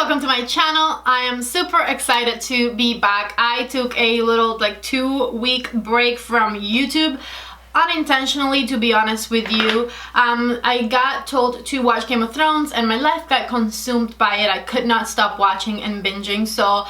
welcome to my channel. I am super excited to be back. I took a little 2-week break from YouTube unintentionally, to be honest with you. I got told to watch Game of Thrones and my life got consumed by it. I could not stop watching and binging, so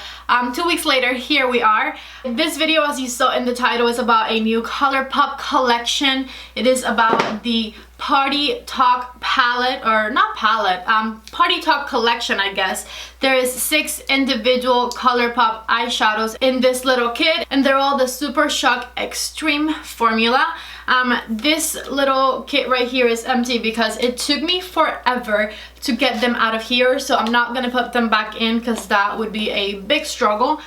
2 weeks later, here we are. This video, as you saw in the title, is about a new ColourPop collection. It is about the Party Talk palette, or not palette, Party Talk collection, I guess. There is 6 individual ColourPop eyeshadows in this little kit, and they're all the Super Shock Extreme formula. This little kit right here is empty because it took me forever to get them out of here, so I'm not gonna put them back in because that would be a big struggle.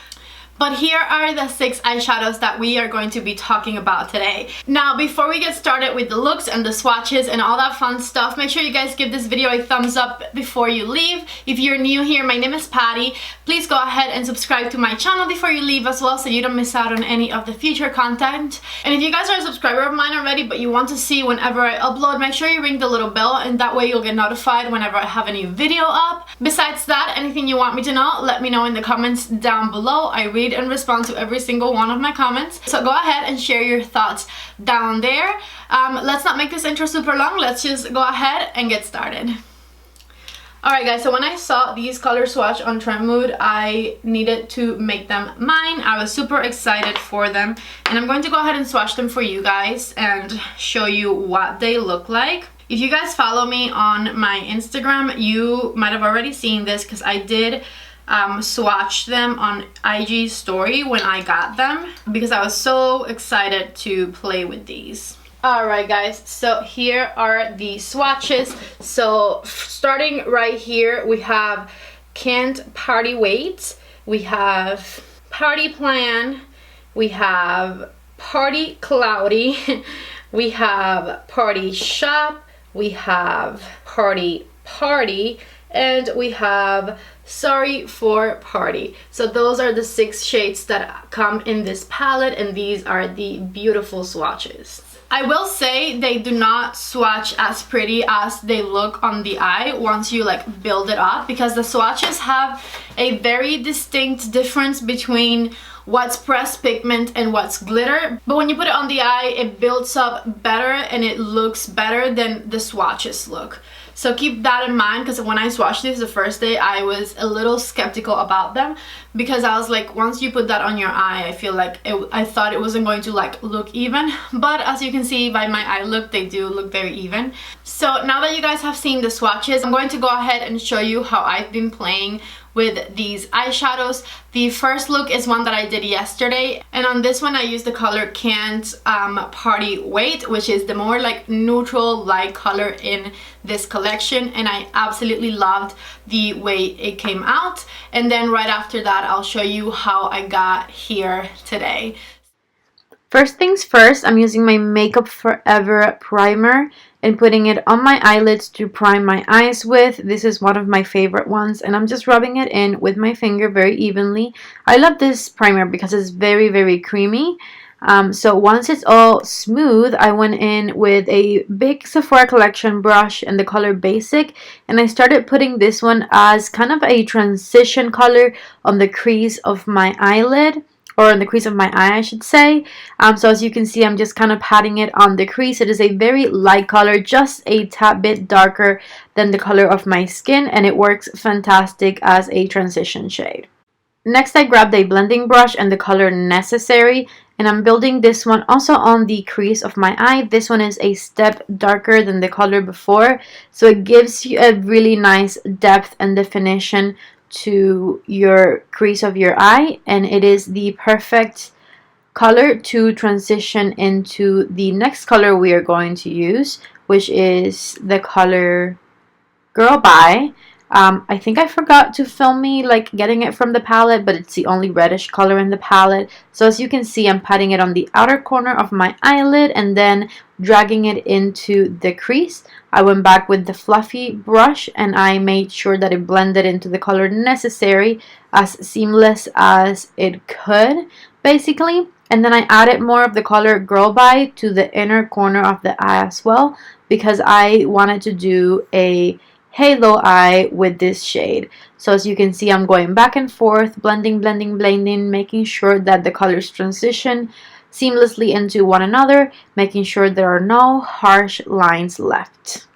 But here are the 6 eyeshadows that we are going to be talking about today. Now, before we get started with the looks and the swatches and all that fun stuff, make sure you guys give this video a thumbs up before you leave. If you're new here, my name is Patty. Please go ahead and subscribe to my channel before you leave as well, so you don't miss out on any of the future content. And if you guys are a subscriber of mine already, but you want to see whenever I upload, make sure you ring the little bell, and that way you'll get notified whenever I have a new video up. Besides that, anything you want me to know, let me know in the comments down below. I read and respond to every single one of my comments, so go ahead and share your thoughts down there. Let's not make this intro super long. Let's just go ahead and get started. Alright guys, so when I saw these color swatch on Trendmood, I needed to make them mine. I was super excited for them, and I'm going to go ahead and swatch them for you guys and show you what they look like. If you guys follow me on my Instagram, you might have already seen this because I did swatch them on IG story when I got them, because I was so excited to play with these. Alright guys, so here are the swatches. So starting right here, we have Can't Party Wait, we have Party Plan, we have Party Cloudy, we have Party Shop, we have Party Party, and we have Sorry for Party. So those are the 6 shades that come in this palette, and these are the beautiful swatches. I will say they do not swatch as pretty as they look on the eye once you build it up, because the swatches have a very distinct difference between what's pressed pigment and what's glitter. But when you put it on the eye, it builds up better and it looks better than the swatches look. So keep that in mind, because when I swatched these the first day, I was a little skeptical about them, because I was like, once you put that on your eye, I feel like I thought it wasn't going to look even. But as you can see by my eye look, they do look very even. So now that you guys have seen the swatches, I'm going to go ahead and show you how I've been playing with these eyeshadows. The first look is one that I did yesterday, and on this one I used the color Can't Party Wait, which is the more neutral light color in this collection, and I absolutely loved the way it came out. And then right after that, I'll show you how I got here today. First things first, I'm using my Makeup Forever primer and putting it on my eyelids to prime my eyes with. This is one of my favorite ones, and I'm just rubbing it in with my finger very evenly. I love this primer because it's very, very creamy. So once it's all smooth, I went in with a big Sephora Collection brush in the color Basic, and I started putting this one as kind of a transition color on the crease of my eyelid, or on the crease of my eye, I should say. So as you can see, I'm just kind of patting it on the crease. It is a very light color, just a tad bit darker than the color of my skin, and it works fantastic as a transition shade. Next, I grabbed a blending brush and the color Necessary, and I'm building this one also on the crease of my eye. This one is a step darker than the color before, so it gives you a really nice depth and definition to your crease of your eye, and it is the perfect color to transition into the next color we are going to use, which is the color Girl Bye. I think I forgot to film me getting it from the palette, but it's the only reddish color in the palette. So as you can see, I'm patting it on the outer corner of my eyelid and then dragging it into the crease. I went back with the fluffy brush and I made sure that it blended into the color Necessary as seamless as it could, basically. And then I added more of the color Girl Bye to the inner corner of the eye as well, because I wanted to do a halo eye with this shade. So as you can see, I'm going back and forth, blending, blending, blending, making sure that the colors transition seamlessly into one another, making sure there are no harsh lines left.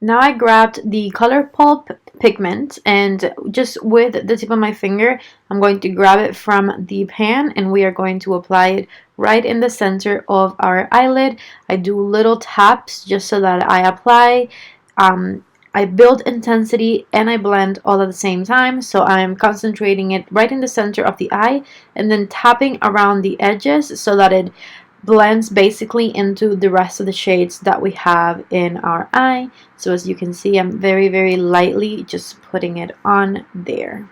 Now I grabbed the ColourPop pigment, and just with the tip of my finger, I'm going to grab it from the pan, and we are going to apply it right in the center of our eyelid. I do little taps just so that I apply, I build intensity, and I blend all at the same time. So I'm concentrating it right in the center of the eye and then tapping around the edges so that it blends basically into the rest of the shades that we have in our eye. So as you can see, I'm very lightly just putting it on there.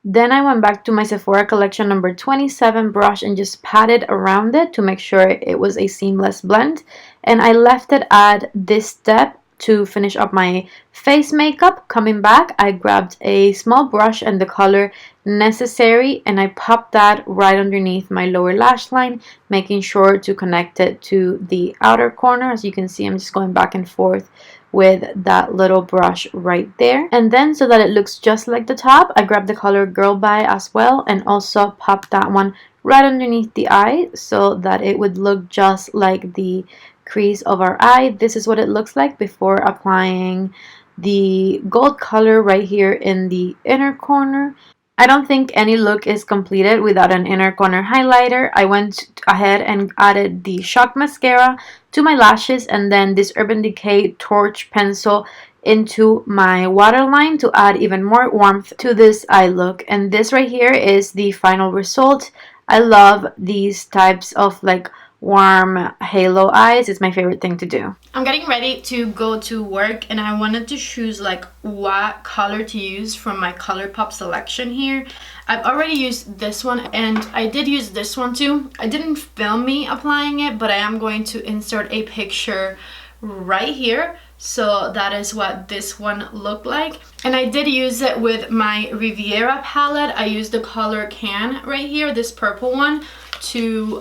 Then I went back to my Sephora collection number 27 brush and just patted around it to make sure it was a seamless blend. And I left it at this step to finish up my face makeup. Coming back, I grabbed a small brush and the color Necessary, and I popped that right underneath my lower lash line, making sure to connect it to the outer corner. As you can see, I'm just going back and forth with that little brush right there. And then, so that it looks just like the top, I grabbed the color Girl Bye as well and also popped that one right underneath the eye so that it would look just like the crease of our eye. This is what it looks like before applying the gold color right here in the inner corner. I don't think any look is completed without an inner corner highlighter. I went ahead and added the Shock Mascara to my lashes and then this Urban Decay Torch Pencil into my waterline to add even more warmth to this eye look. And this right here is the final result. I love these types of like warm halo eyes. It's my favorite thing to do. I'm getting ready to go to work and I wanted to choose like what color to use from my ColourPop selection here. I've already used this one and I did use this one too. I didn't film me applying it, but I am going to insert a picture right here. So that is what this one looked like. And I did use it with my Riviera palette. I used the color Can right here, this purple one, to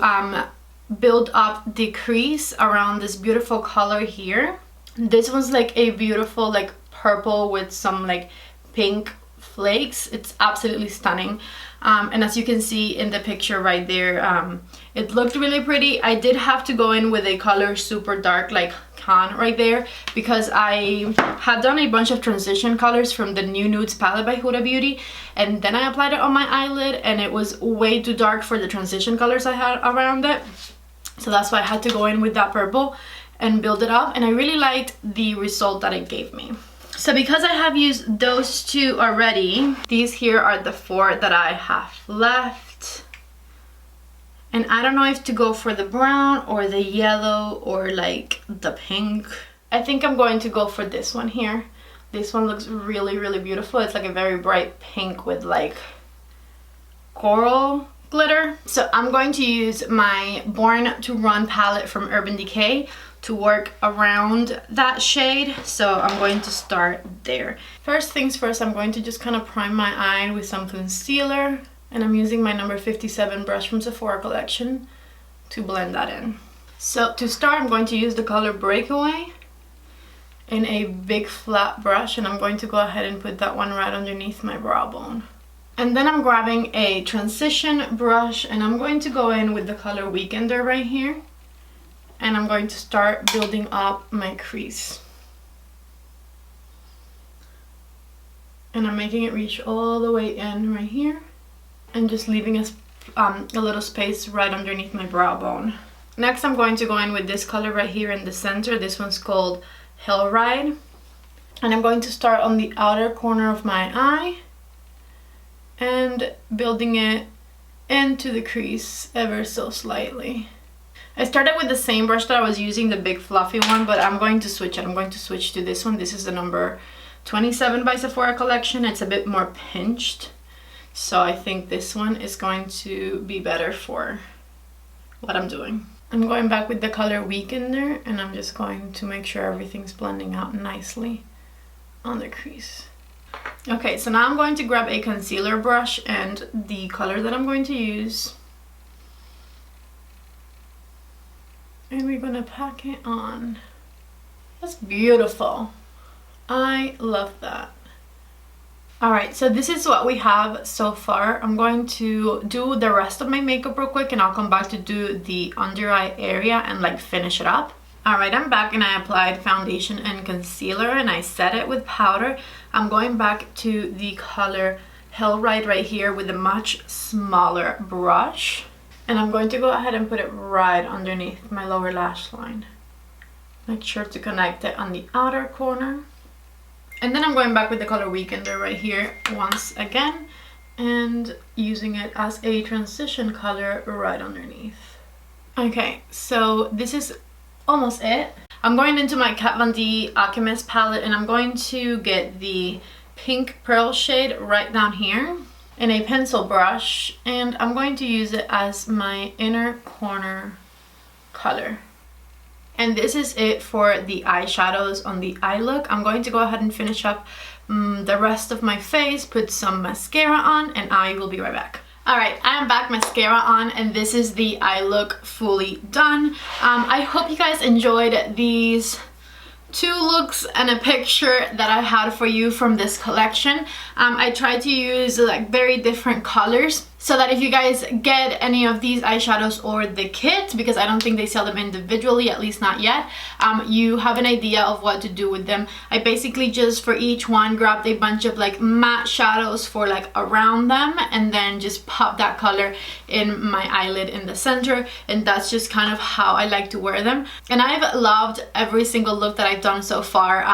build up the crease around this beautiful color here. This one's like a beautiful like purple with some like pink flakes. It's absolutely stunning. And as you can see in the picture right there, it looked really pretty. I did have to go in with a color super dark like Can right there because I had done a bunch of transition colors from the New Nudes palette by Huda Beauty, and then I applied it on my eyelid and it was way too dark for the transition colors I had around it. So that's why I had to go in with that purple and build it up, and I really liked the result that it gave me. So because I have used those two already, these here are the 4 that I have left. And I don't know if to go for the brown or the yellow or like the pink. I think I'm going to go for this one here. This one looks really beautiful. It's like a very bright pink with like coral glitter. So I'm going to use my Born to Run palette from Urban Decay to work around that shade. So I'm going to start there. First things first, I'm going to just kind of prime my eye with some concealer, and I'm using my number 57 brush from Sephora collection to blend that in. So to start, I'm going to use the color Breakaway in a big flat brush, and I'm going to go ahead and put that one right underneath my brow bone. And then I'm grabbing a transition brush and I'm going to go in with the color Weekender right here. And I'm going to start building up my crease. And I'm making it reach all the way in right here. And just leaving a little space right underneath my brow bone. Next I'm going to go in with this color right here in the center. This one's called Hell Ride. And I'm going to start on the outer corner of my eye and building it into the crease ever so slightly. I started with the same brush that I was using, the big fluffy one, but I'm going to switch it. I'm going to switch to this one. This is the number 27 by Sephora collection. It's a bit more pinched, so I think this one is going to be better for what I'm doing. I'm going back with the color Weekender and I'm just going to make sure everything's blending out nicely on the crease. Okay, so now I'm going to grab a concealer brush and the color that I'm going to use. And we're gonna pack it on. That's beautiful. I love that. Alright, so this is what we have so far. I'm going to do the rest of my makeup real quick and I'll come back to do the under eye area and like finish it up. Alright, I'm back and I applied foundation and concealer and I set it with powder. I'm going back to the color Hellride right here with a much smaller brush. And I'm going to go ahead and put it right underneath my lower lash line. Make sure to connect it on the outer corner. And then I'm going back with the color Weekender right here once again and using it as a transition color right underneath. Okay, so this is almost it. I'm going into my Kat Von D Alchemist palette and I'm going to get the pink pearl shade right down here in a pencil brush and I'm going to use it as my inner corner color. And this is it for the eyeshadows on the eye look. I'm going to go ahead and finish up the rest of my face, put some mascara on, and I will be right back. Alright, I am back, mascara on, and this is the eye look fully done. I hope you guys enjoyed these 2 looks and a picture that I had for you from this collection. I tried to use like very different colors so that if you guys get any of these eyeshadows or the kit, because I don't think they sell them individually, at least not yet, you have an idea of what to do with them. I basically just for each one grabbed a bunch of like matte shadows for like around them and then just pop that color in my eyelid in the center, and that's just kind of how I like to wear them. And I've loved every single look that I've done so far.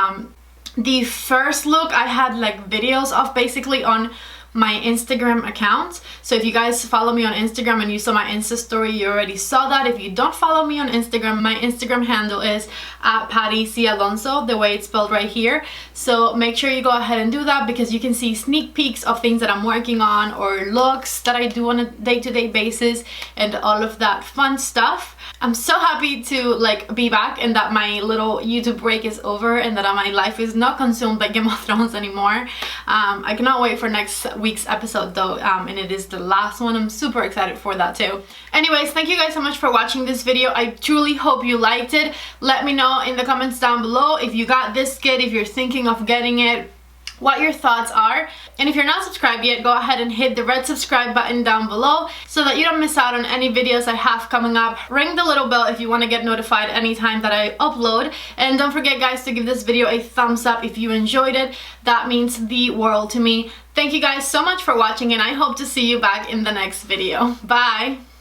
The first look I had like videos of basically on my Instagram account, so if you guys follow me on Instagram and you saw my Insta story, you already saw that. If you don't follow me on Instagram, my Instagram handle is @PattyCAlonso, the way it's spelled right here, so make sure you go ahead and do that because you can see sneak peeks of things that I'm working on or looks that I do on a day-to-day basis and all of that fun stuff. I'm so happy to like be back and that my little YouTube break is over and that my life is not consumed by Game of Thrones anymore. I cannot wait for next week's episode though, and it is the last one. I'm super excited for that too. Anyways, thank you guys so much for watching this video. I truly hope you liked it. Let me know in the comments down below if you got this kit, if you're thinking of getting it, what your thoughts are. And if you're not subscribed yet, go ahead and hit the red subscribe button down below so that you don't miss out on any videos I have coming up. Ring the little bell if you want to get notified anytime that I upload. And don't forget guys to give this video a thumbs up if you enjoyed it. That means the world to me. Thank you guys so much for watching and I hope to see you back in the next video. Bye!